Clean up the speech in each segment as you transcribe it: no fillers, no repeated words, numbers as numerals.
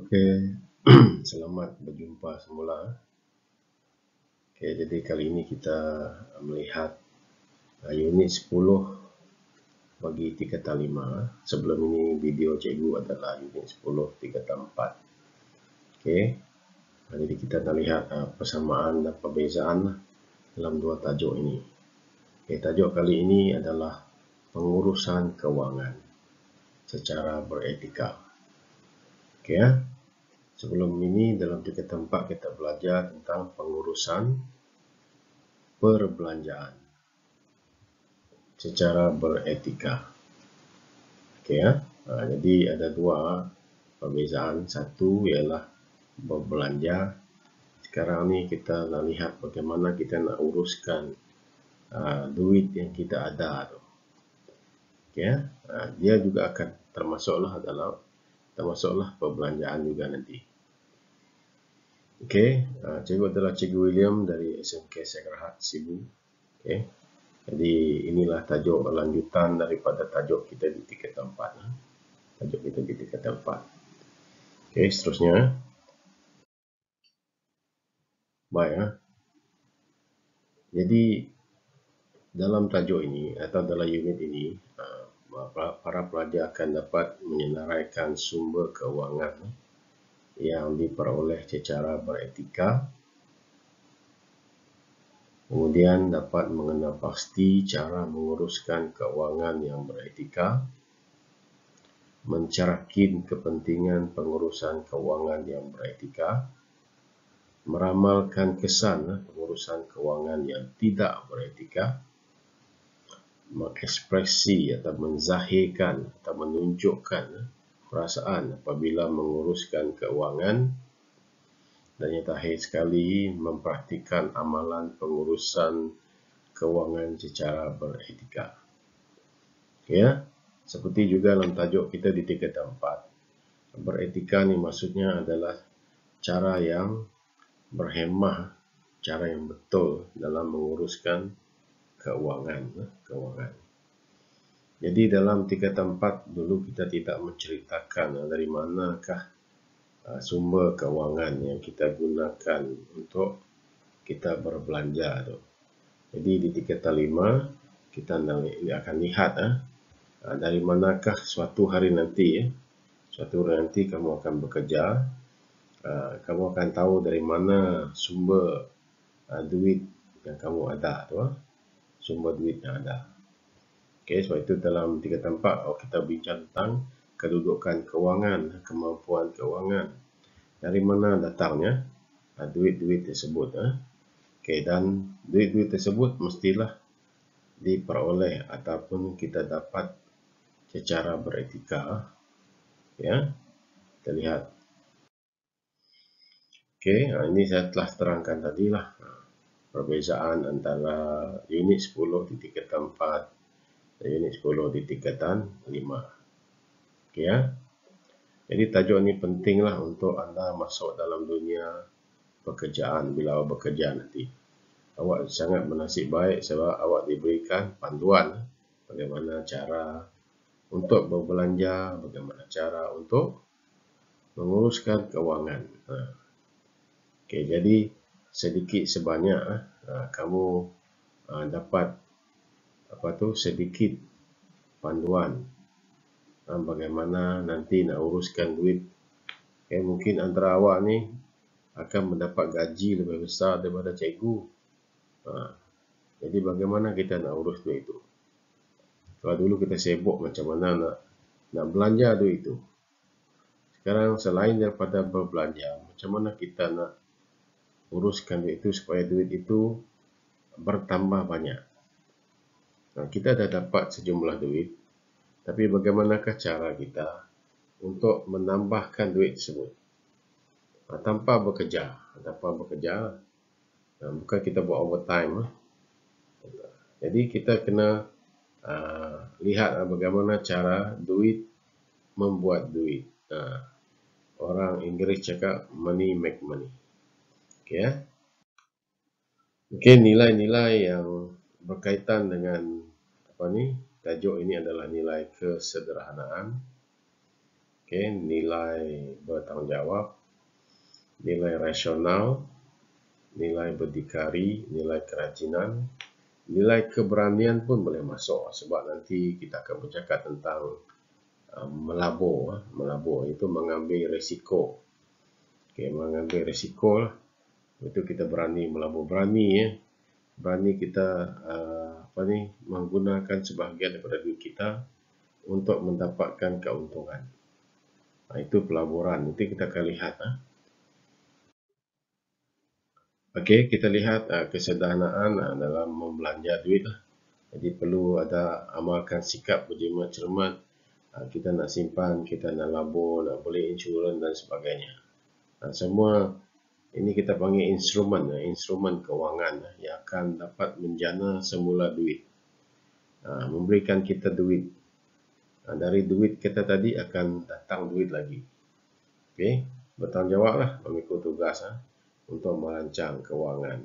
Oke, selamat berjumpa semula. Oke, jadi kali ini kita melihat unit 10 bagi tingkatan 5. Sebelum ini video cikgu adalah unit 10 tingkatan 4. Oke, jadi kita nak lihat persamaan dan perbezaan dalam dua tajuk ini. Oke, tajuk kali ini adalah pengurusan kewangan secara beretika. Oke ya. Sebelum ini dalam tingkatan 4 kita belajar tentang pengurusan perbelanjaan secara beretika. Oke ya. Jadi ada dua perbezaan. Satu ialah berbelanja. Sekarang ni kita nak lihat bagaimana kita nak uruskan duit yang kita ada tu. Oke ya. Dia juga akan termasuklah perbelanjaan juga nanti. Okey, cikgu adalah Cikgu William dari SMK Segrahat Sibu. Okey. Jadi inilah tajuk lanjutan daripada tajuk kita di tingkatan 4. Tajuk kita di tingkatan 4. Okey, seterusnya. Baik. Jadi dalam tajuk ini atau dalam unit ini, para pelajar akan dapat menyenaraikan sumber kewangan yang diperoleh secara beretika, kemudian dapat mengenal pasti cara menguruskan kewangan yang beretika, mencerahkan kepentingan pengurusan kewangan yang beretika, meramalkan kesan pengurusan kewangan yang tidak beretika, mengekspresi atau menzahirkan atau menunjukkan perasaan apabila menguruskan kewangan, dan yang terakhir sekali mempraktikkan amalan pengurusan kewangan secara beretika. Ya, seperti juga dalam tajuk kita di tingkatan 4. Beretika ni maksudnya adalah cara yang berhemah, cara yang betul dalam menguruskan kewangan. Jadi dalam tingkatan 4 dulu kita tidak menceritakan dari manakah sumber kewangan yang kita gunakan untuk kita berbelanja tu. Jadi di tingkatan 5 kita akan lihat dari manakah suatu hari nanti kamu akan bekerja, kamu akan tahu dari mana sumber duit yang kamu ada tu, sumber duit yang ada. Okey, sebab itu dalam tingkatan 4 kita bincang tentang kedudukan kewangan, kemampuan kewangan. Dari mana datangnya duit-duit tersebut. Okey, dan duit-duit tersebut mestilah diperoleh ataupun kita dapat secara beretika. Ya, kita lihat. Okey, ini saya telah terangkan tadilah perbezaan antara unit 10 di tingkatan 4 dan unit 10 di tingkatan 5. Okey ya. Jadi tajuk ini pentinglah untuk anda masuk dalam dunia pekerjaan bila awak bekerja nanti. Awak sangat bernasib baik sebab awak diberikan panduan bagaimana cara untuk berbelanja, bagaimana cara untuk menguruskan kewangan. Okey, jadi sedikit sebanyak kamu dapat sedikit panduan bagaimana nanti nak uruskan duit. Mungkin antara awak ni akan mendapat gaji lebih besar daripada cikgu. Jadi bagaimana kita nak urus duit itu? Kalau dulu kita sibuk macam mana nak belanja duit itu. Sekarang selain daripada berbelanja, macam mana kita nak uruskan duit itu supaya duit itu bertambah banyak. Kita dah dapat sejumlah duit, tapi bagaimanakah cara kita untuk menambahkan duit tersebut tanpa bekerja, bukan kita buat overtime. Jadi kita kena lihat bagaimana cara duit membuat duit. Orang Inggeris cakap money make money. Okey ya. Okey, nilai-nilai yang berkaitan dengan tajuk ini adalah nilai kesederhanaan. nilai bertanggungjawab, nilai rasional, nilai berdikari, nilai kerajinan, nilai keberanian pun boleh masuk, sebab nanti kita akan bercakap tentang melabur. Melabur itu mengambil risiko. Mengambil risiko lah. Itu kita berani melabur, berani kita menggunakan sebahagian daripada duit kita untuk mendapatkan keuntungan. Itu pelaburan. Nanti kita akan lihat. Okey, kita lihat kesederhanaan dalam membelanja duit lah. Jadi perlu ada amalkan sikap berjimat cermat. Kita nak simpan, kita nak labur, nak beli insurans dan sebagainya. Semua ini kita panggil instrumen kewangan yang akan dapat menjana semula duit. Memberikan kita duit. Dari duit kita tadi akan datang duit lagi. Okey, bertanggungjawablah mengikut tugas untuk merancang kewangan.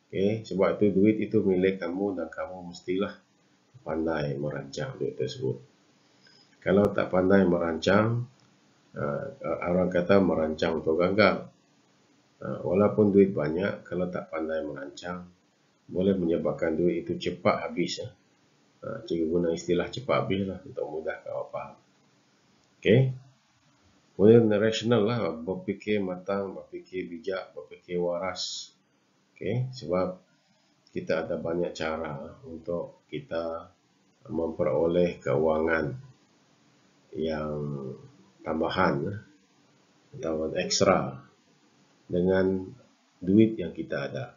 Okey, sebab itu duit itu milik kamu dan kamu mestilah pandai merancang duit tersebut. Kalau tak pandai merancang, orang kata merancang untuk gagal. Walaupun duit banyak, kalau tak pandai merancang, boleh menyebabkan duit itu cepat habis. Cikgu guna istilah cepat habis lah untuk mudah kau faham. Okey. Kemudian rasional lah, berfikir matang, berfikir bijak, berfikir waras. Okey, sebab kita ada banyak cara untuk kita memperoleh keuangan yang tambahan atau ekstra dengan duit yang kita ada.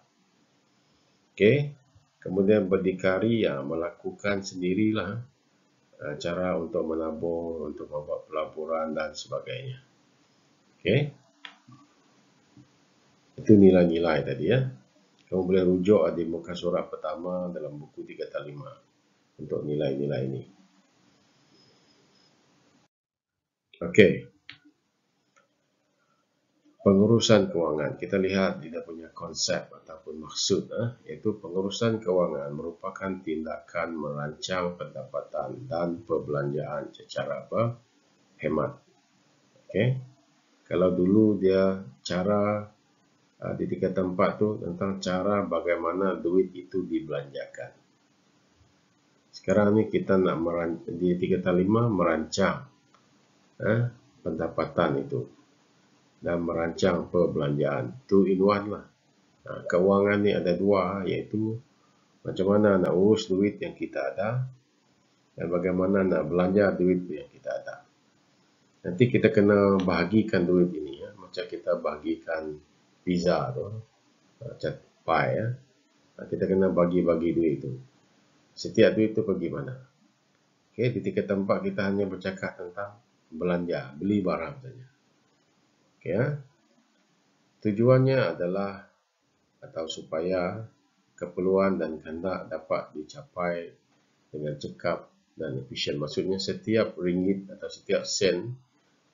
Okey, kemudian berdikari, melakukan sendirilah cara untuk menabung, untuk membuat pelaburan dan sebagainya. Okey, itu nilai-nilai tadi ya. Kamu boleh rujuk di muka surat pertama dalam buku 3/5 untuk nilai-nilai ini. Okey. Pengurusan kewangan. Kita lihat dia punya konsep ataupun maksud, iaitu pengurusan kewangan merupakan tindakan merancang pendapatan dan perbelanjaan secara hemat. Okey. Kalau dulu dia cara di 3/4 tu tentang cara bagaimana duit itu dibelanjakan. Sekarang ni kita nak di 3/5 merancang pendapatan itu dan merancang perbelanjaan. 2-in-1 lah. Kewangan ni ada dua, iaitu macam mana nak urus duit yang kita ada dan bagaimana nak belanja duit yang kita ada. Nanti kita kena bahagikan duit ini macam kita bahagikan pizza tu, macam pie kita kena bagi-bagi duit itu. Setiap duit itu pergi mana? Okey, di 3/4 kita hanya bercakap tentang belanja, beli barang saja. Okey, tujuannya adalah atau supaya keperluan dan kehendak dapat dicapai dengan cekap dan efisien. Maksudnya setiap ringgit atau setiap sen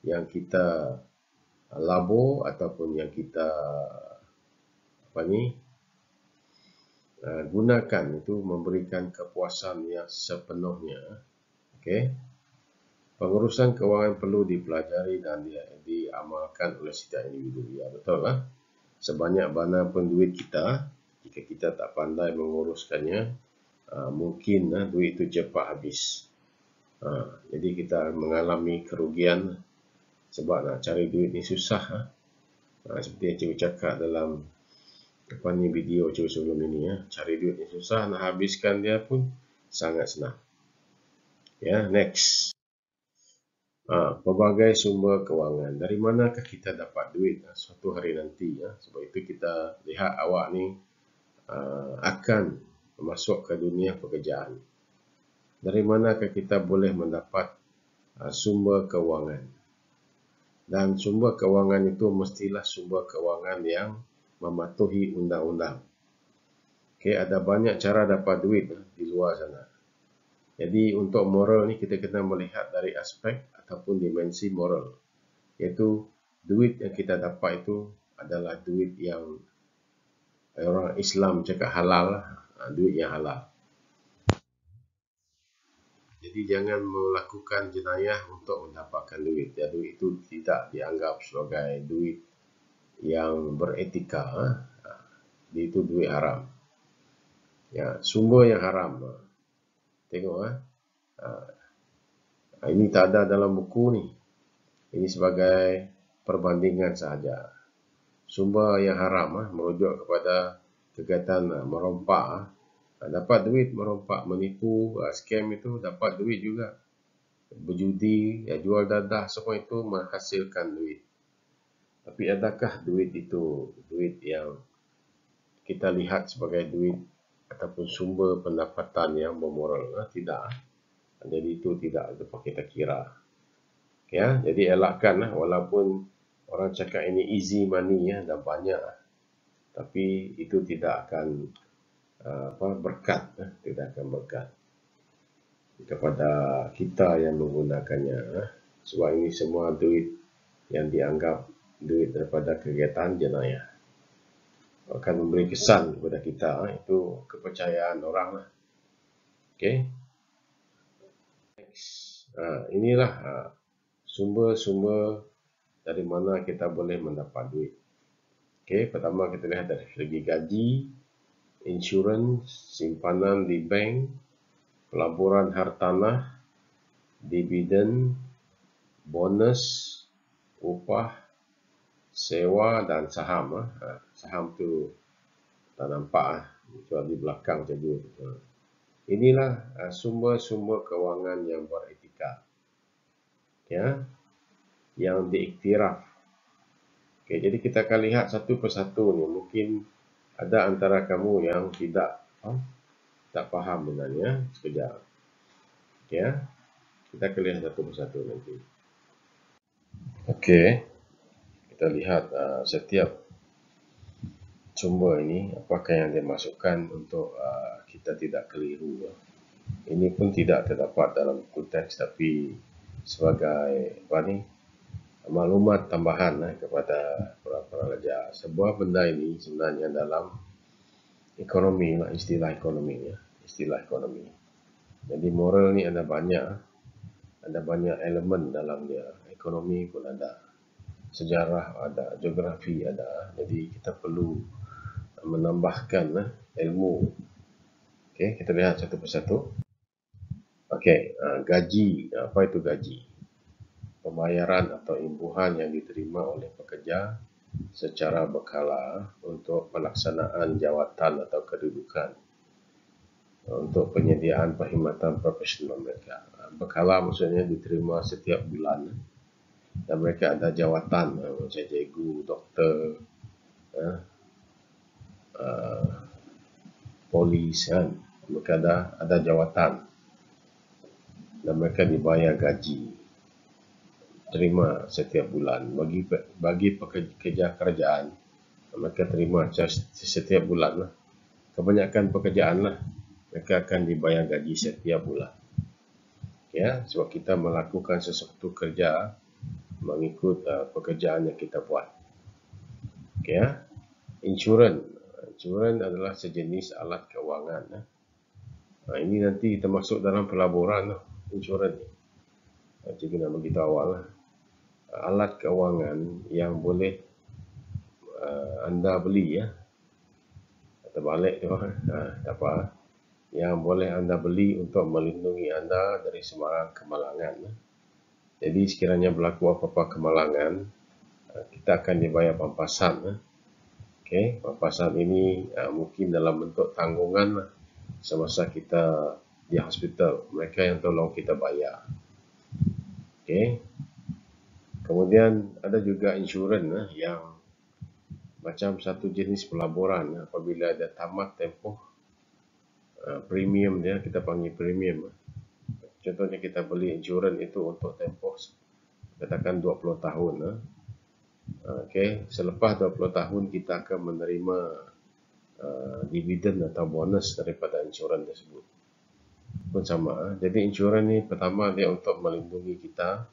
yang kita labur ataupun yang kita gunakan itu memberikan kepuasan yang sepenuhnya. Okey. Pengurusan kewangan perlu dipelajari dan diamalkan oleh setiap individu. Ya, betul lah. Sebanyak mana pun duit kita, jika kita tak pandai menguruskannya, mungkin duit itu cepat habis. Jadi kita mengalami kerugian sebab nak cari duit ni susah. Seperti yang cikgu cakap dalam video cikgu sebelum ini, cari duit ni susah, nak habiskan dia pun sangat senang. Ya, next. Pelbagai sumber kewangan. Dari manakah kita dapat duit suatu hari nanti? Sebab itu kita lihat awak ni akan masuk ke dunia pekerjaan. Dari manakah kita boleh mendapat sumber kewangan? Dan sumber kewangan itu mestilah sumber kewangan yang mematuhi undang-undang. Okey, ada banyak cara dapat duit di luar sana. Jadi untuk moral ni kita kena melihat dari aspek ataupun dimensi moral. Iaitu duit yang kita dapat itu adalah duit yang orang Islam cakap halal, duit yang halal. Jadi jangan melakukan jenayah untuk mendapatkan duit. Ya, duit itu tidak dianggap sebagai duit yang beretika. Itu duit haram. Ya, sumber yang haram. Tengok ini tak ada dalam buku ni. Ini sebagai perbandingan sahaja. Sumber yang haram merujuk kepada kegiatan merompak. Dapat duit merompak, menipu, scam itu dapat duit juga. Berjudi, jual dadah, semua itu menghasilkan duit. Tapi adakah duit itu duit yang kita lihat sebagai duit ataupun sumber pendapatan yang bermoral? Tidak. Jadi itu tidak dapat kita kira. Ya, jadi elakkan walaupun orang cakap ini easy money dan banyak, tapi itu tidak akan berkat, tidak akan berkat kepada kita yang menggunakannya. Sebab ini semua duit yang dianggap duit daripada kegiatan jenayah. Akan memberi kesan kepada kita, itu kepercayaan orang lah. Okay. Inilah sumber-sumber dari mana kita boleh mendapat duit. Okay, pertama kita lihat dari segi gaji, insurans, simpanan di bank, pelaburan hartanah, dividen, bonus, upah, sewa dan saham. Saham tu tak nampak, cuma di belakang saja. Inilah sumber-sumber kewangan yang beretika, ya, yang diiktiraf. Okay, jadi kita akan lihat satu persatu ni. Mungkin ada antara kamu yang tidak faham dengannya. Sekejap. Okay, kita akan lihat satu persatu nanti. Okey, kita lihat setiap sumber ini, apakah yang dimasukkan untuk kita tidak keliru. Ini pun tidak terdapat dalam buku teks, tapi sebagai maklumat tambahan kepada para pelajar. Sebuah benda ini sebenarnya dalam ekonomi, istilah ekonomi. Jadi moral ni ada banyak elemen dalam dia. Ekonomi pun ada, sejarah ada, geografi ada. Jadi kita perlu menambahkan ilmu. Okey, kita lihat satu persatu. Okey, gaji. Apa itu gaji? Pembayaran atau imbuhan yang diterima oleh pekerja secara berkala untuk pelaksanaan jawatan atau kedudukan untuk penyediaan perkhidmatan profesional mereka. Berkala maksudnya diterima setiap bulan dan mereka ada jawatan macam cikgu, doktor, polis, mereka ada jawatan dan mereka dibayar gaji, terima setiap bulan. Bagi pekerja kerajaan, mereka terima setiap bulan. Kebanyakan pekerjaan mereka akan dibayar gaji setiap bulan. Ya, sebab kita melakukan sesuatu kerja mengikut pekerjaan yang kita buat. Okay, insurans adalah sejenis alat kewangan. Ini nanti termasuk dalam pelaburan insurans. Jadi nak beritahu awal alat kewangan yang boleh anda beli, terbalik tu, tak apa, yang boleh anda beli untuk melindungi anda dari sembarang kemalangan. Jadi sekiranya berlaku apa-apa kemalangan, kita akan dibayar pampasan. Okay, pampasan ini mungkin dalam bentuk tanggungan semasa kita di hospital, mereka yang tolong kita bayar. Okay. Kemudian ada juga insurans yang macam satu jenis pelaburan. Apabila dia tamat tempoh premium dia, kita panggil premium. Contohnya kita beli insurans itu untuk tempoh katakan 20 tahun. Okay. Selepas 20 tahun kita akan menerima dividen atau bonus daripada insurans tersebut. Pun sama. Jadi insurans ni pertama dia untuk melindungi kita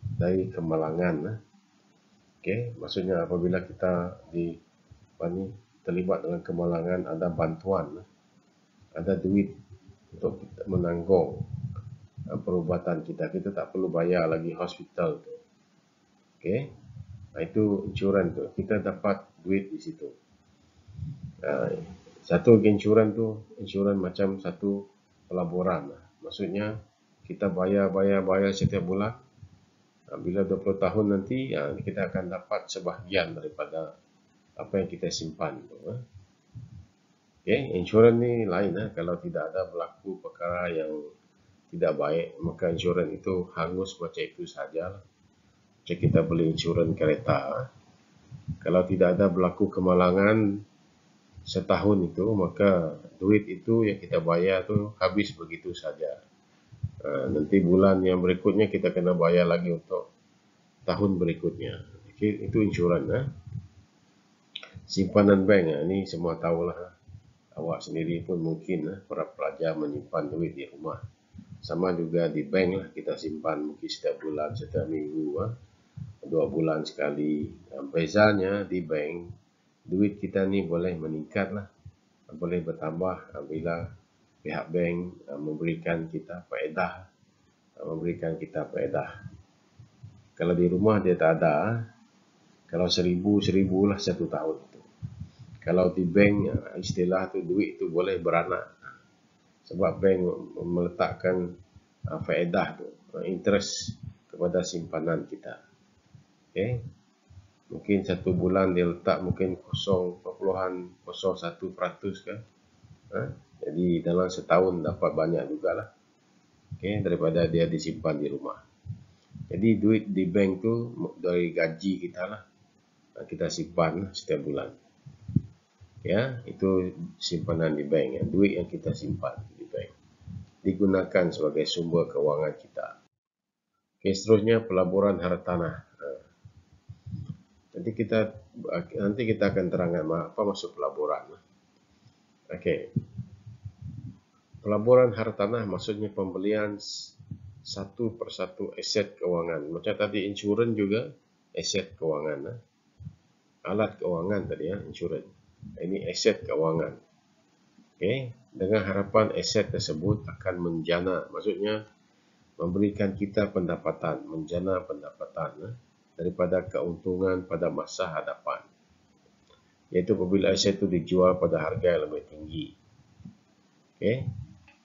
dari kemalangan. Okay. Maksudnya apabila kita terlibat dengan kemalangan, ada bantuan, ada duit untuk menanggung perubatan kita. Kita tak perlu bayar lagi hospital tu. Okey. Itu insurans tu. Kita dapat duit di situ. Satu insurans tu, insurans macam satu pelaburan. Maksudnya kita bayar setiap bulan. Bila 20 tahun nanti, kita akan dapat sebahagian daripada apa yang kita simpan tu. Okay, insurans ni lain. Kalau tidak ada berlaku perkara yang tidak baik, maka insurans itu hangus macam itu saja. Macam kita beli insurans kereta. Kalau tidak ada berlaku kemalangan setahun itu, maka duit itu yang kita bayar tu habis begitu saja. Nanti bulan yang berikutnya kita kena bayar lagi untuk tahun berikutnya. Okay, itu insurans. Simpanan bank, ni semua tahulah. Awak sendiri pun mungkin para pelajar menyimpan duit di rumah. Sama juga di bank lah, kita simpan mungkin setiap bulan, setiap minggu, 2 bulan sekali. Bezanya di bank, duit kita ni boleh meningkat lah, boleh bertambah bila pihak bank memberikan kita faedah. Kalau di rumah dia tak ada. Kalau 1,000 lah 1 tahun itu. Kalau di bank, istilah tu duit tu boleh beranak. Sebab bank meletakkan faedah tu, interest kepada simpanan kita. Okay. Mungkin 1 bulan dia letak mungkin 0,01% kan. Jadi dalam setahun dapat banyak jugalah. Okay, daripada dia disimpan di rumah. Jadi duit di bank tu dari gaji kita lah, kita simpan setiap bulan. Ya, itu simpanan di bank. Duit yang kita simpan di bank digunakan sebagai sumber kewangan kita. Okay, seterusnya pelaburan hartanah. Nanti kita akan terangkan apa maksud pelaburan. Okey. Pelaburan hartanah maksudnya pembelian satu persatu aset kewangan. Macam tadi insurans juga aset kewangan. Alat kewangan tadi insurans. Ini aset kewangan. Okey, dengan harapan aset tersebut akan menjana. Maksudnya memberikan kita pendapatan, menjana pendapatan daripada keuntungan pada masa hadapan. Iaitu apabila aset itu dijual pada harga yang lebih tinggi. Okey,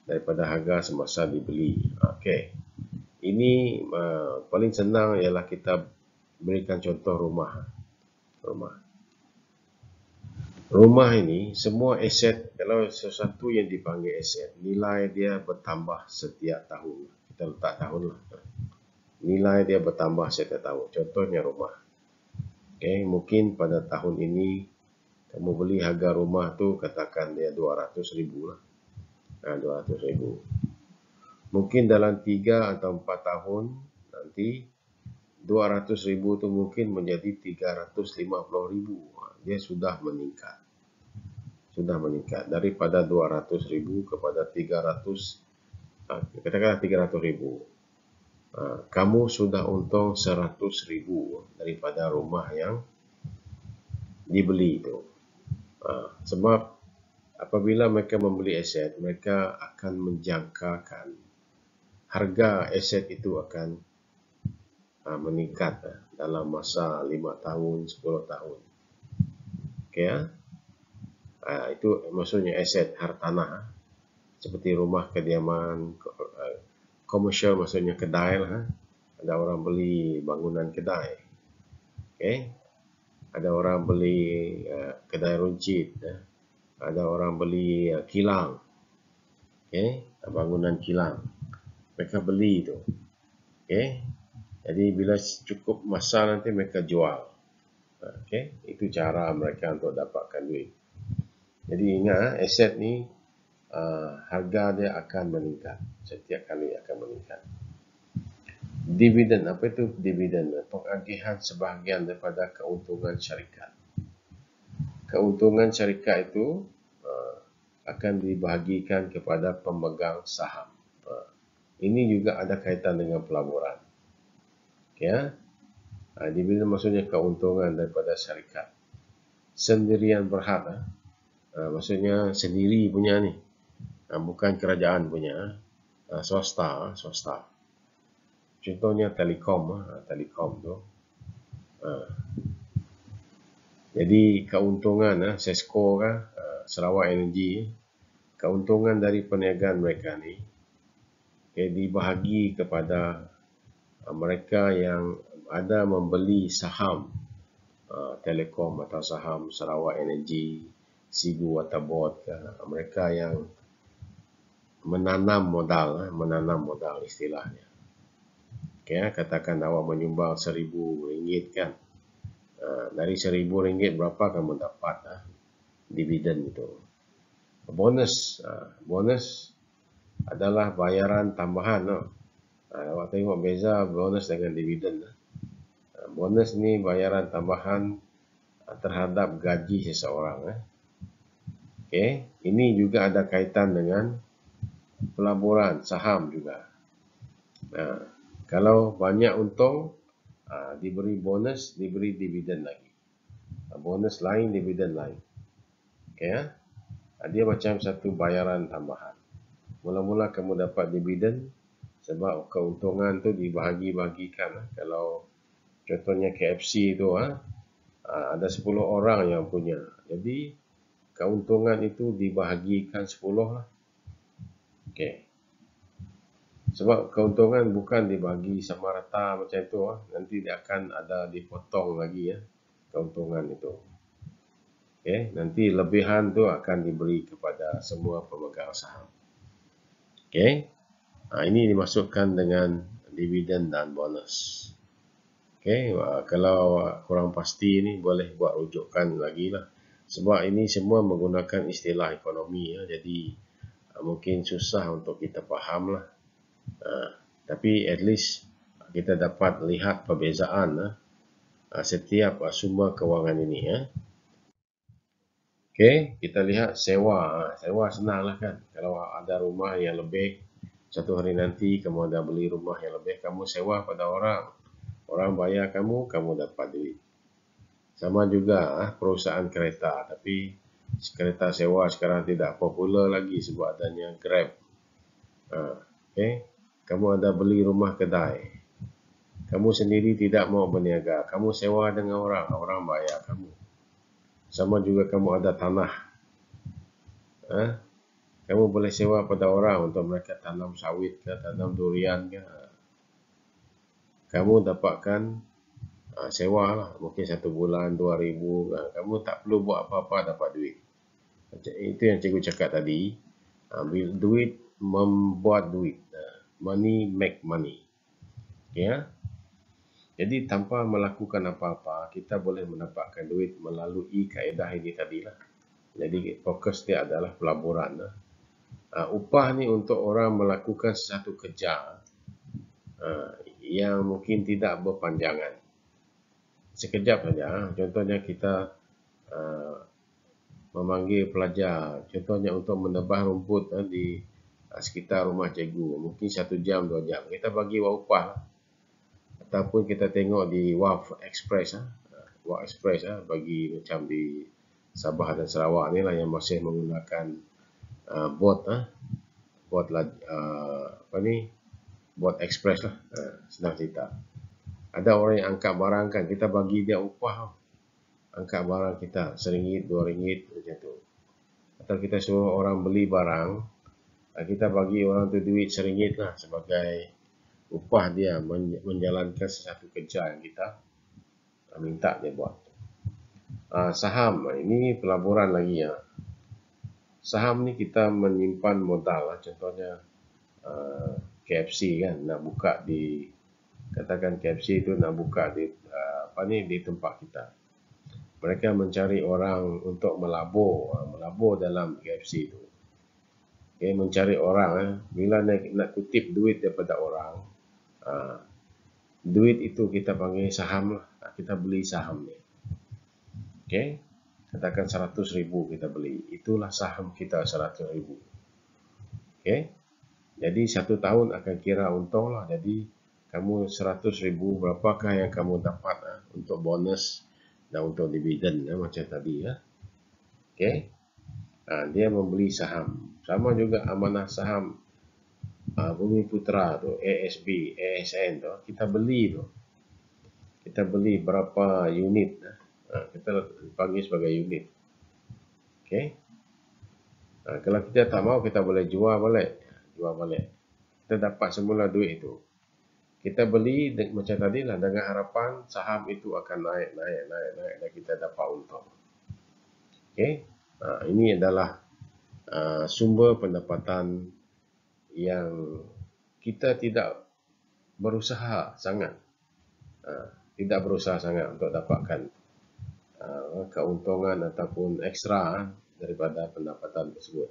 daripada harga semasa dibeli. Okey. Ini paling senang ialah kita berikan contoh rumah. Rumah ini semua aset, kalau sesuatu yang dipanggil aset, nilai dia bertambah setiap tahun. Kita letak tahun lah. Nilai dia bertambah setiap tahun. Contohnya rumah. Okay, mungkin pada tahun ini kamu beli harga rumah tu katakan dia 200,000 lah. 200,000. Mungkin dalam 3 atau 4 tahun nanti 200,000 tu mungkin menjadi 350,000. Dia sudah meningkat. Daripada 200,000 kepada 300, katakanlah 300,000. Kamu sudah untung 100,000 daripada rumah yang dibeli itu. Sebab apabila mereka membeli aset, mereka akan menjangkakan harga aset itu akan meningkat dalam masa 5 tahun, 10 tahun. Okay, itu maksudnya aset hartanah. Seperti rumah kediaman, komersial maksudnya kedai lah. Ada orang beli bangunan kedai. Okay. Ada orang beli kedai runcit. Ada orang beli kilang. Okay. Bangunan kilang. Mereka beli itu. Okay. Jadi bila cukup masa nanti mereka jual. Okay. Itu cara mereka untuk dapatkan duit. Jadi ingat aset ni harga dia akan meningkat. Setiap kali akan meningkat. Dividen, apa itu dividen? Pengagihan sebahagian daripada keuntungan syarikat. Keuntungan syarikat itu akan dibahagikan kepada pemegang saham. Ini juga ada kaitan dengan pelaburan. Ya. Dividen maksudnya keuntungan daripada syarikat. Sendirian berhad. Maksudnya sendiri punya ni. Bukan kerajaan punya. swasta. Contohnya Telekom, Telekom tu. Jadi keuntungan Sesco Sarawak Energy, keuntungan dari perniagaan mereka ni dibahagi kepada mereka yang ada membeli saham Telekom atau saham Sarawak Energy, Sibu Waterboard, mereka yang menanam modal istilahnya. Katakan awak menyumbang RM1,000 kan. Dari RM1,000 berapa kamu dapat dividen itu. Bonus adalah bayaran tambahan. Awak tengok beza bonus dengan dividen. Bonus ni bayaran tambahan terhadap gaji seseorang. Ini juga ada kaitan dengan pelaburan saham juga. Kalau banyak untung, diberi bonus, diberi dividen lagi. Bonus lain, dividen lain. Dia macam satu bayaran tambahan. Mula-mula kamu dapat dividen sebab keuntungan tu dibahagi-bagikan. Kalau contohnya KFC tu ada 10 orang yang punya. Jadi keuntungan itu dibahagikan 10 lah. Sebab keuntungan bukan dibagi sama rata macam tu. Nanti dia akan ada dipotong lagi keuntungan itu. Nanti lebihan tu akan diberi kepada semua pemegang saham. Ini dimasukkan dengan dividen dan bonus. Kalau kurang pasti ni boleh buat rujukan lagi lah. Sebab ini semua menggunakan istilah ekonomi jadi mungkin susah untuk kita faham lah. Tapi at least kita dapat lihat perbezaan setiap sumber kewangan ini. Kita lihat sewa. Sewa senang lah kan. Kalau ada rumah yang lebih, satu hari nanti kamu ada beli rumah yang lebih, kamu sewa pada orang. Orang bayar kamu dapat duit. Sama juga perusahaan kereta. Tapi kereta sewa sekarang tidak popular lagi sebab adanya Grab. Kamu ada beli rumah kedai. Kamu sendiri tidak mau berniaga. Kamu sewa dengan orang. Orang bayar kamu. Sama juga kamu ada tanah. Kamu boleh sewa pada orang untuk mereka tanam sawit ke, tanam durian ke. Kamu dapatkan sewa lah. Mungkin 1 bulan, 2,000. Kamu tak perlu buat apa-apa dapat duit. Itu yang cikgu cakap tadi. Duit membuat duit. Money make money. Jadi tanpa melakukan apa-apa, kita boleh mendapatkan duit melalui kaedah ini tadilah. Jadi fokus dia adalah pelaburan. Upah ni untuk orang melakukan sesuatu kerja yang mungkin tidak berpanjangan. Sekejap saja. Contohnya kita memanggil pelajar. Contohnya untuk menebah rumput di sekitar rumah cikgu. Mungkin 1 jam, 2 jam. Kita bagi upah. Ataupun kita tengok di WAF Express. WAF Express bagi macam di Sabah dan Sarawak ni lah yang masih menggunakan bot. Bot express lah. Senang cerita. Ada orang yang angkat barang kan. Kita bagi dia upah. Angkat barang kita RM1, RM2 macam tu. Atau kita suruh orang beli barang. Kita bagi orang tu duit RM1 lah sebagai upah dia menjalankan sesuatu kerja yang kita minta dia buat. Saham, ini pelaburan lagi Saham ni kita menyimpan modal contohnya KFC kan, nak buka di, katakan KFC itu nak buka di di tempat kita. Mereka mencari orang untuk melabur dalam KFC itu. Mencari orang bila nak kutip duit daripada orang, duit itu kita panggil saham lah. Kita beli saham ni. Katakan 100,000 kita beli. Itulah saham kita 100,000. Jadi 1 tahun akan kira untung lah. Jadi kamu 100,000 berapakah yang kamu dapat untuk bonus dan untuk dividen macam tadi Dia membeli saham. Sama juga amanah saham. Bumi Putra tu, ASB, ASN tu, kita beli tu. Kita beli berapa unit, kita panggil sebagai unit. Okey. Kalau kita tak mau, kita boleh jual balik. Kita dapat semula duit itu. Kita beli macam tadi lah, dengan harapan saham itu akan naik dan kita dapat untung. Okey. Ini adalah sumber pendapatan yang kita tidak berusaha sangat. Tidak berusaha sangat untuk dapatkan keuntungan ataupun ekstra daripada pendapatan tersebut.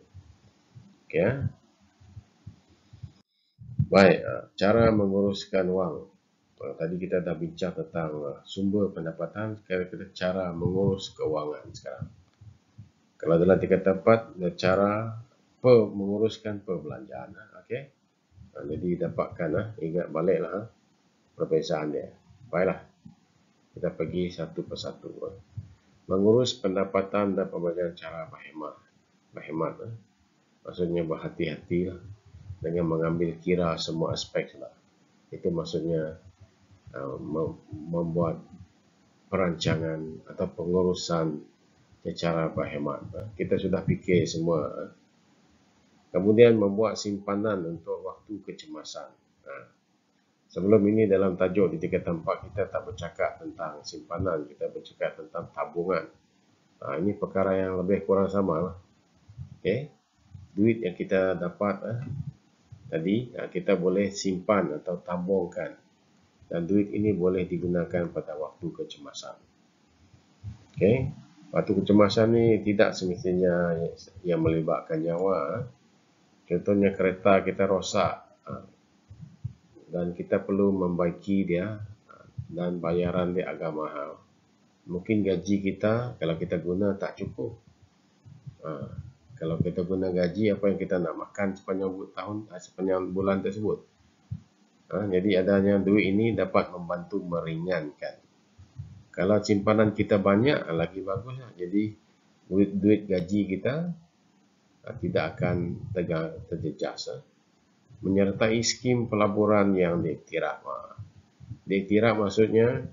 Okey. Baik, cara menguruskan wang. Tadi kita dah bincang tentang sumber pendapatan, sekarang kita cara mengurus keuangan sekarang. Kalau dalam tingkatan 4, cara menguruskan perbelanjaan. Okey. Jadi dapatkan, ingat baliklah perbezaan dia. Baiklah. Kita pergi satu persatu. Mengurus pendapatan dan pembagian cara berhemat. Maksudnya berhati-hati dengan mengambil kira semua aspek lah. Itu maksudnya membuat perancangan atau pengurusan secara berhemat. Kita sudah fikir semua. Kemudian membuat simpanan untuk waktu kecemasan. Sebelum ini dalam tajuk di tingkatan 4 kita tak bercakap tentang simpanan, kita bercakap tentang tabungan. Ini perkara yang lebih kurang sama lah. Okay. Duit yang kita dapat tadi kita boleh simpan atau tabungkan, dan duit ini boleh digunakan pada waktu kecemasan. Okay. Waktu kecemasan ni tidak semestinya yang melibatkan nyawa. Contohnya kereta kita rosak dan kita perlu membaiki dia dan bayaran dia agak mahal. Mungkin gaji kita kalau kita guna tak cukup. Kalau kita guna gaji, apa yang kita nak makan sepanjang bulan tersebut. Jadi adanya duit ini dapat membantu meringankan. Kalau simpanan kita banyak, lagi bagus. Jadi duit gaji kita tidak akan terjejas. Menyertai skim pelaburan yang diiktiraf. Diiktiraf maksudnya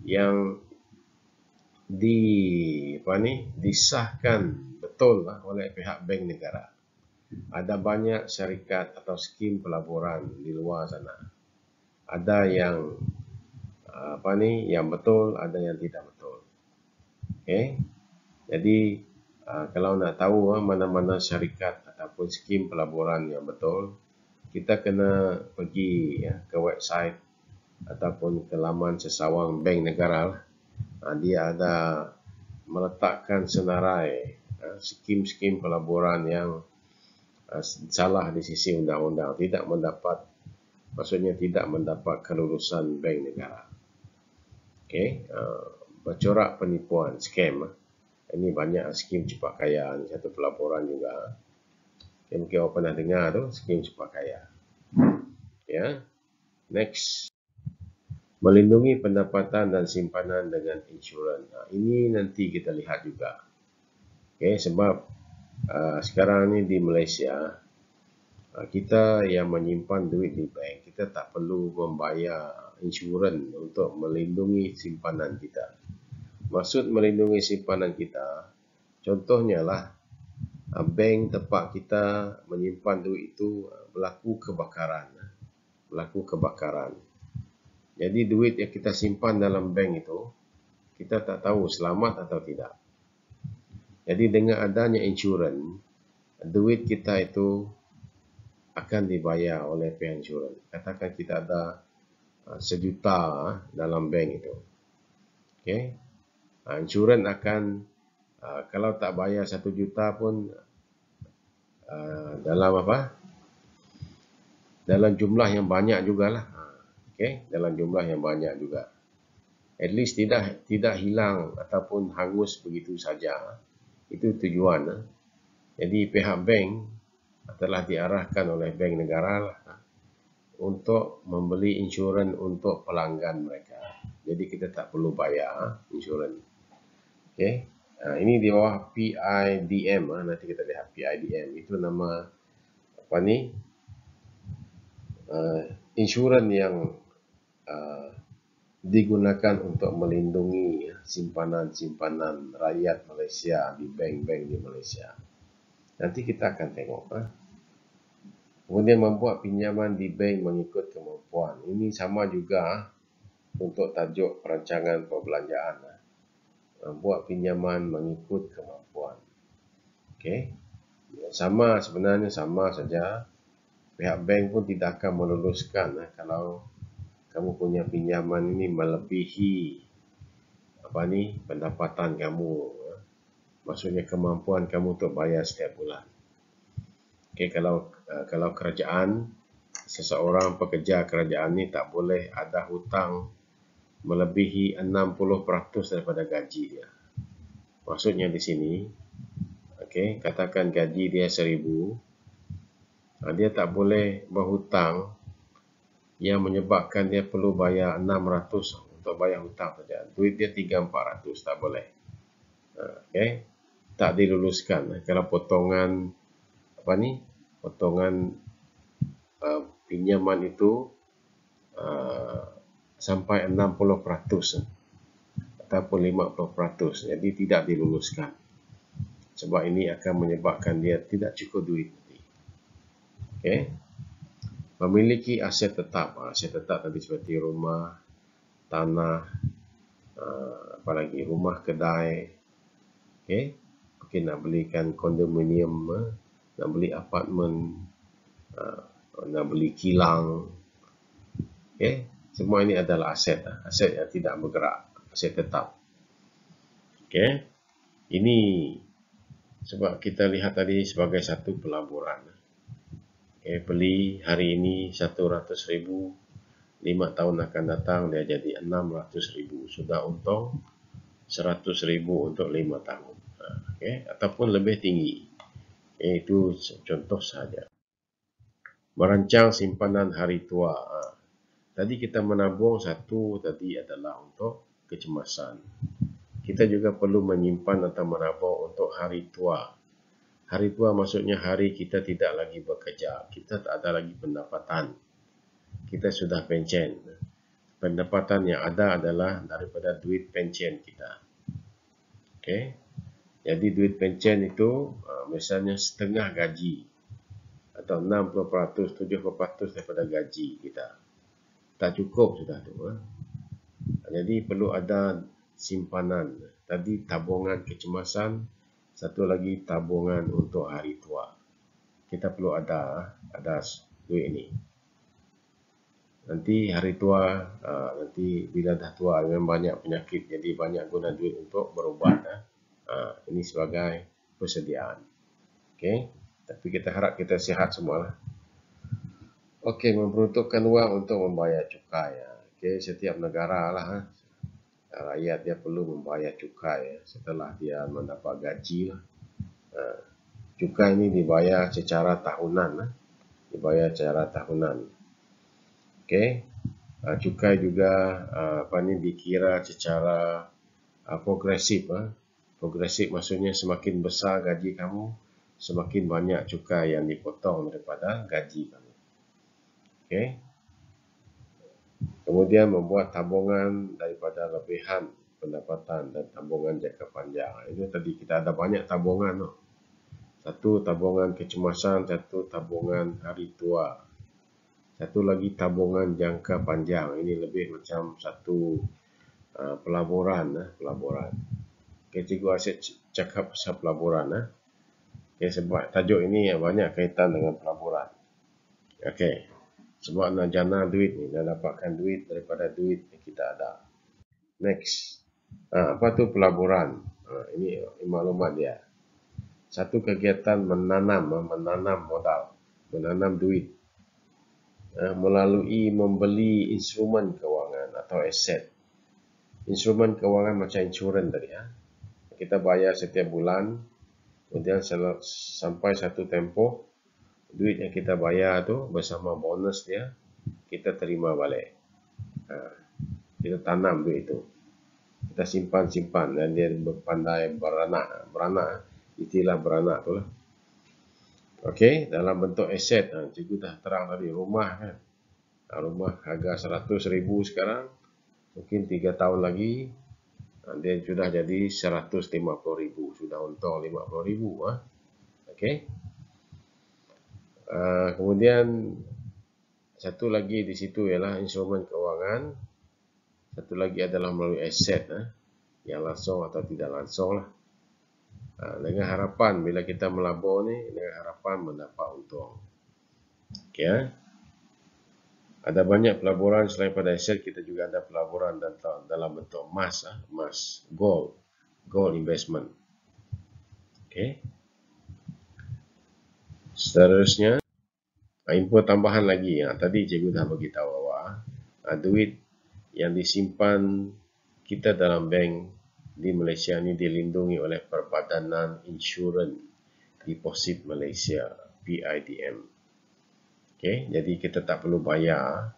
yang disahkan betul oleh pihak bank negara. Ada banyak syarikat atau skim pelaburan di luar sana. Ada yang yang betul, ada yang tidak betul. Okay. Jadi kalau nak tahu mana-mana syarikat ataupun skim pelaburan yang betul, kita kena pergi ke website ataupun ke laman sesawang bank negara. Dia ada meletakkan senarai skim-skim pelaburan yang salah di sisi undang-undang, maksudnya tidak mendapat kelulusan bank negara. Okey, bercorak penipuan, scam. Ini banyak skim cepat kaya, satu pelaburan juga. Mungkin awak pernah dengar tu, skim cepat kaya. Ya. Next. Melindungi pendapatan dan simpanan dengan insurans. Ini nanti kita lihat juga. Okay, sebab sekarang ni di Malaysia, kita yang menyimpan duit di bank, kita tak perlu membayar insurans untuk melindungi simpanan kita. Maksud melindungi simpanan kita, contohnya lah, bank tempat kita menyimpan duit itu berlaku kebakaran. Jadi duit yang kita simpan dalam bank itu, kita tak tahu selamat atau tidak. Jadi dengan adanya insurans, duit kita itu akan dibayar oleh pihak insurans. Katakan kita ada 1 juta dalam bank itu. Okay. Insurans akan, kalau tak bayar 1 juta pun, dalam jumlah yang banyak jugalah. Okay, dalam jumlah yang banyak juga. At least tidak hilang ataupun hangus begitu saja. Itu tujuan. Jadi pihak bank telah diarahkan oleh bank negara untuk membeli insurans untuk pelanggan mereka. Jadi kita tak perlu bayar insurans. Okay. Ini di bawah PIDM. Nanti kita lihat PIDM. Itu nama insurans yang digunakan untuk melindungi simpanan-simpanan rakyat Malaysia di bank-bank di Malaysia. Nanti kita akan tengok. Kemudian membuat pinjaman di bank mengikut kemampuan. Ini sama juga untuk tajuk perancangan perbelanjaan. Membuat pinjaman mengikut kemampuan. Okey. Sebenarnya sama saja. Pihak bank pun tidak akan meluluskan kalau kamu punya pinjaman ini melebihi pendapatan kamu. Maksudnya kemampuan kamu untuk bayar setiap bulan. Okey, kalau kerajaan, seseorang pekerja kerajaan ini tak boleh ada hutang melebihi 60% daripada gaji dia. Maksudnya di sini, okey, katakan gaji dia 1,000, dia tak boleh berhutang yang menyebabkan dia perlu bayar 600 untuk bayar hutang saja. Duit dia 300-400, tak boleh. Okey, tak diluluskan. Kalau potongan pinjaman itu sampai 60% ataupun 50%, jadi tidak diluluskan. Sebab ini akan menyebabkan dia tidak cukup duit. Okey. Memiliki aset tetap. Aset tetap tadi seperti rumah, tanah, apalagi rumah kedai. Okey. Mungkin nak belikan kondominium, nak beli apartmen, nak beli kilang. Okey. Semua ini adalah aset. Aset yang tidak bergerak. Aset tetap. Okey. Ini sebab kita lihat tadi sebagai satu pelaburan. Okay, beli hari ini 100,000, 5 tahun akan datang dia jadi 600,000. Sudah untung 100,000 untuk 5 tahun. Okay, ataupun lebih tinggi. Okay, itu contoh saja. Merancang simpanan hari tua. Tadi kita menabung satu tadi adalah untuk kecemasan. Kita juga perlu menyimpan atau menabung untuk hari tua. Hari tua maksudnya hari kita tidak lagi bekerja. Kita tak ada lagi pendapatan. Kita sudah pencen. Pendapatan yang ada adalah daripada duit pencen kita. Okey. Jadi duit pencen itu misalnya setengah gaji. Atau 60%, 70% daripada gaji kita. Tak cukup sudah tu. Jadi perlu ada simpanan. Tadi tabungan kecemasan. Satu lagi tabungan untuk hari tua. Kita perlu ada duit ini. Nanti hari tua, nanti bila dah tua memang banyak penyakit, jadi banyak guna duit untuk berubat. Ini sebagai persediaan. Okey, tapi kita harap kita sihat semualah. Okey, memperuntukkan wang untuk membayar cukai. Okey, setiap negara lah. Rakyat dia perlu membayar cukai setelah dia mendapat gaji lah. Cukai ini dibayar secara tahunan. Okey. Cukai juga dikira secara progresif. Progresif maksudnya semakin besar gaji kamu, semakin banyak cukai yang dipotong daripada gaji kamu. Okey. Kemudian membuat tabungan daripada lebihan pendapatan dan tabungan jangka panjang. Ini tadi kita ada banyak tabungan. Satu tabungan kecemasan, satu tabungan hari tua. Satu lagi tabungan jangka panjang. Ini lebih macam satu pelaburan. Okay, cikgu asyik cakap pasal pelaburan. Okay, sebab tajuk ini banyak kaitan dengan pelaburan. Okey. Sebab nak jana duit ni, nak dapatkan duit daripada duit yang kita ada. Next. Apa tu pelaburan? Ini maklumat dia. Satu kegiatan menanam modal, menanam duit. Melalui membeli instrumen kewangan atau aset. Instrumen kewangan macam insurans tadi. Kita bayar setiap bulan. Kemudian sampai satu tempoh, duit yang kita bayar tu bersama bonus dia, kita terima balik. Kita tanam duit itu. Kita simpan dan dia pandai beranak. Istilah beranak tu lah. Okey, dalam bentuk aset. Cikgu dah terang tadi, rumah kan. Rumah harga 100.000 sekarang, mungkin 3 tahun lagi dia sudah jadi 150.000, sudah untung 50.000. Okey. Kemudian satu lagi di situ ialah instrumen keuangan. Satu lagi adalah melalui aset, yang langsung atau tidak langsung lah. Dengan harapan bila kita melabur ni, dengan harapan mendapat untung. Okey. Ada banyak pelaburan selain pada aset, kita juga ada pelaburan dalam bentuk emas, emas, gold investment. Okey. Seterusnya, info tambahan lagi. Tadi cikgu dah bagi tahu awak, duit yang disimpan kita dalam bank di Malaysia ni dilindungi oleh Perbadanan Insurans Deposit Malaysia, PIDM. Okey, jadi kita tak perlu bayar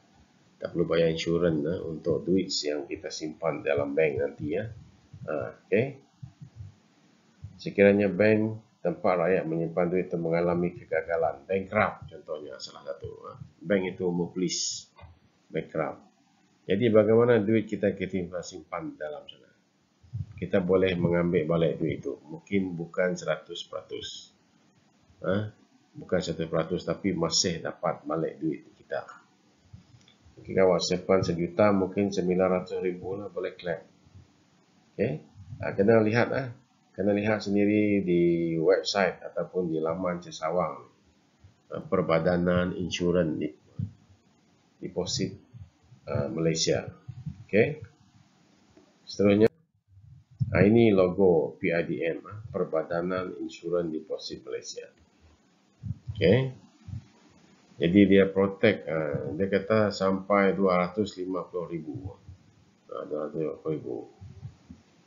insurans untuk duit yang kita simpan dalam bank nanti ya. Okey. Sekiranya bank tempat rakyat menyimpan duit itu mengalami kegagalan, bankrupt contohnya salah satu, bank itu muflis, bankrupt. Jadi bagaimana duit kita simpan dalam sana? Kita boleh mengambil balik duit itu. Mungkin bukan 100%. Bukan 100%, tapi masih dapat balik duit kita. Mungkin awak simpan 1 juta, mungkin 900,000 lah boleh claim. Okey. Kena lihat sendiri di website ataupun di laman Cesawang, Perbadanan Insurans Deposit Malaysia. Okey. Seterusnya, ini logo PIDM, Perbadanan Insurans Deposit Malaysia. Okey. Jadi dia protect, dia kata sampai 250,000. 250,000.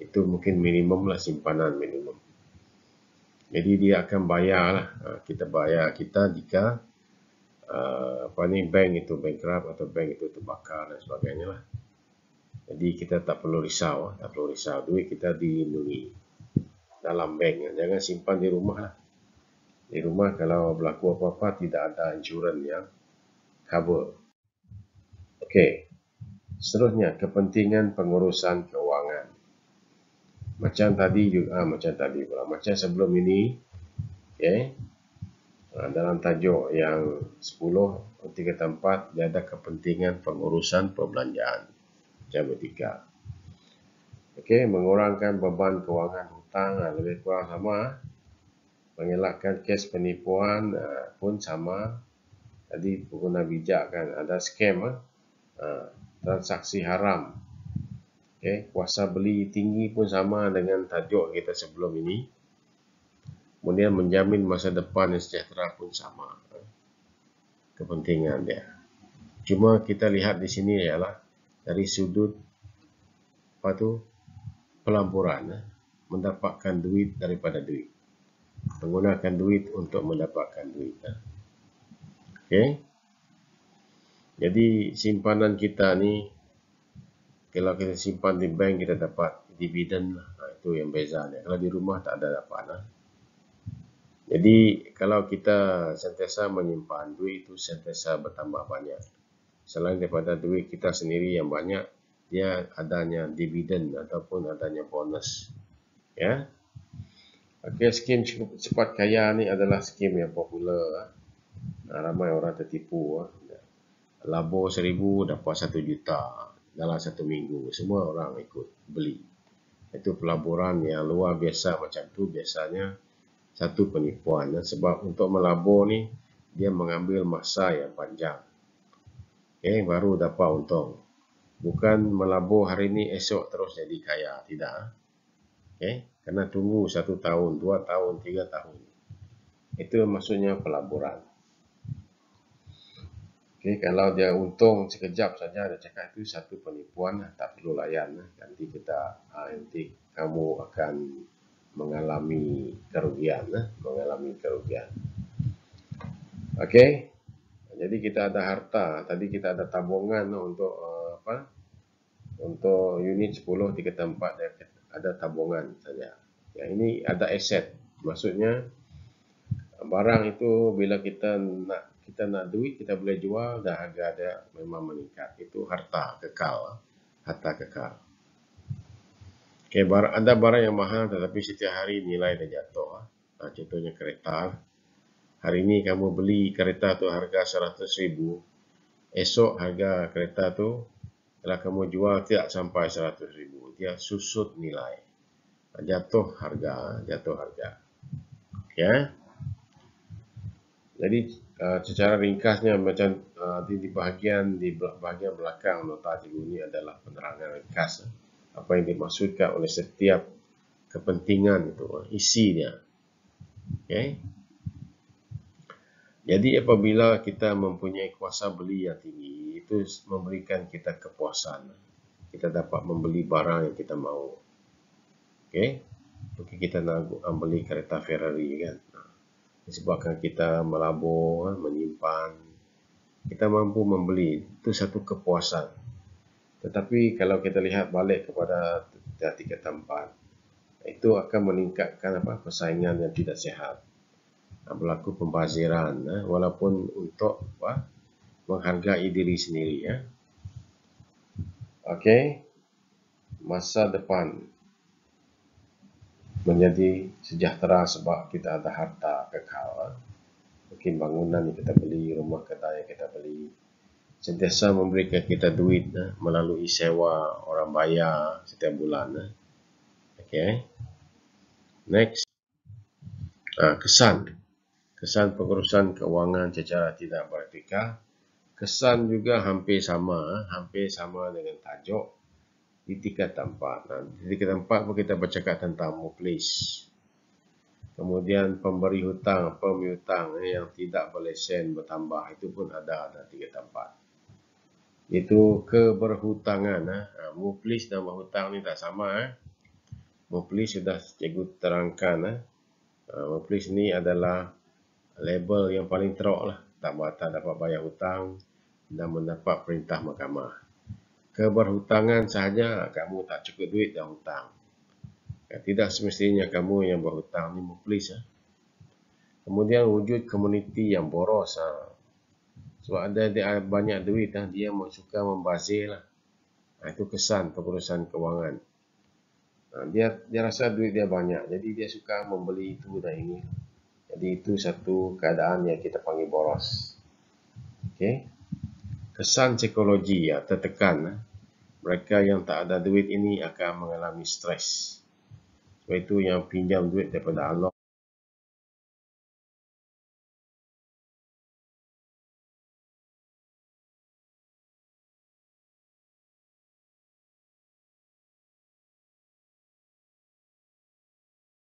Itu mungkin minimum lah, simpanan minimum. Jadi dia akan bayar lah. Kita bayar jika bank itu bankrupt atau bank itu terbakar dan sebagainya lah. Jadi kita tak perlu risau, duit kita dilindungi dalam bank. Jangan simpan di rumah lah. Di rumah kalau berlaku apa-apa tidak ada insurans yang cover. Okey. Seterusnya, kepentingan pengurusan keuangan. Macam sebelum ini, okey. Dalam tajuk yang 10.3 dia ada kepentingan pengurusan perbelanjaan. Cabut 3. Okey, mengurangkan beban kewangan hutang lebih kurang sama. Mengelakkan kes penipuan pun sama. Tadi pengguna bijak kan, ada scam, transaksi haram. Okey, kuasa beli tinggi pun sama dengan tajuk kita sebelum ini. Kemudian menjamin masa depan yang sejahtera pun sama. Kepentingan dia. Cuma kita lihat di sini ialah dari sudut pelaburan, mendapatkan duit daripada duit. Menggunakan duit untuk mendapatkan duit. Okey. Jadi simpanan kita ni, kalau kita simpan di bank kita dapat dividen lah. Itu yang beza dia. Kalau di rumah tak ada dapat lah. Jadi kalau kita sentiasa menyimpan duit itu sentiasa bertambah banyak. Selain daripada duit kita sendiri yang banyak, dia adanya dividen ataupun adanya bonus. Ya. Okey, skim cepat kaya ni adalah skim yang popular. Ramai orang tertipu. Labur 1,000 dapat 1 juta dalam 1 minggu. Semua orang ikut beli. Itu pelaburan yang luar biasa macam tu, biasanya satu penipuan. Sebab untuk melabur ni, dia mengambil masa yang panjang. Okay, baru dapat untung. Bukan melabur hari ni, esok terus jadi kaya. Tidak. Okay, kena tunggu 1 tahun, 2 tahun, 3 tahun. Itu maksudnya pelaburan. Okay, kalau dia untung sekejap saja, dia cakap itu satu penipuan, tak perlu layan. Nanti kamu akan mengalami kerugian. Okey, jadi kita ada harta. Tadi kita ada tabungan untuk untuk unit 10 tingkatan 4 ada tabungan saja. Yang ini ada aset. Maksudnya barang itu bila kita nak kita nak duit, kita boleh jual dan harga dia memang meningkat. Itu harta kekal. Harta kekal. Okay, ada barang yang mahal tetapi setiap hari nilai dia jatuh. Contohnya kereta. Hari ini kamu beli kereta tu harga 100,000. Esok harga kereta tu kalau kamu jual tidak sampai 100,000. Dia susut nilai. Jatuh harga. Ya. Jadi secara ringkasnya macam di bahagian belakang nota cikgu ini adalah penerangan ringkas apa yang dimaksudkan oleh setiap kepentingan itu, isinya. Okay. Jadi apabila kita mempunyai kuasa beli yang tinggi, itu memberikan kita kepuasan. Kita dapat membeli barang yang kita mahu. Okay. Mungkin kita nak beli kereta Ferrari kan. Disebabkan kita melabur, menyimpan, kita mampu membeli. Itu satu kepuasan. Tetapi kalau kita lihat balik kepada tingkatan 4, itu akan meningkatkan persaingan yang tidak sihat. Berlaku pembaziran, walaupun untuk menghargai diri sendiri. Okey, masa depan menjadi sejahtera sebab kita ada harta kekal. Mungkin bangunan yang kita beli, rumah kedai yang kita beli, sentiasa memberikan kita duit melalui sewa, orang bayar setiap bulan. Okey. Next. Kesan pengurusan keuangan secara tidak beretika. Kesan juga hampir sama dengan tajuk di tingkatan 4. Di tingkatan 4 pun kita bercakap tentang muflis. Kemudian pemberi hutang, pemiutang yang tidak berlesen bertambah, itu pun ada di tingkatan 4. Itu keberhutangan. Muflis dan berhutang ni tak sama. Muflis sudah cikgu terangkan. Muflis ni adalah label yang paling teruk lah. Tak dapat bayar hutang dan mendapat perintah mahkamah. Keberhutangan sahaja kamu tak cukup duit dan hutang. Tidak semestinya kamu yang berhutang ni muflis. Kemudian wujud komuniti yang boros. Sebab dia banyak duit, dia suka membazir lah. Itu kesan pengurusan kewangan. Dia rasa duit dia banyak, jadi dia suka membeli itu dan ini. Jadi itu satu keadaan yang kita panggil boros. Okay. Kesan psikologi tertekan. Mereka yang tak ada duit ini akan mengalami stres. Sebab itu yang pinjam duit daripada Allah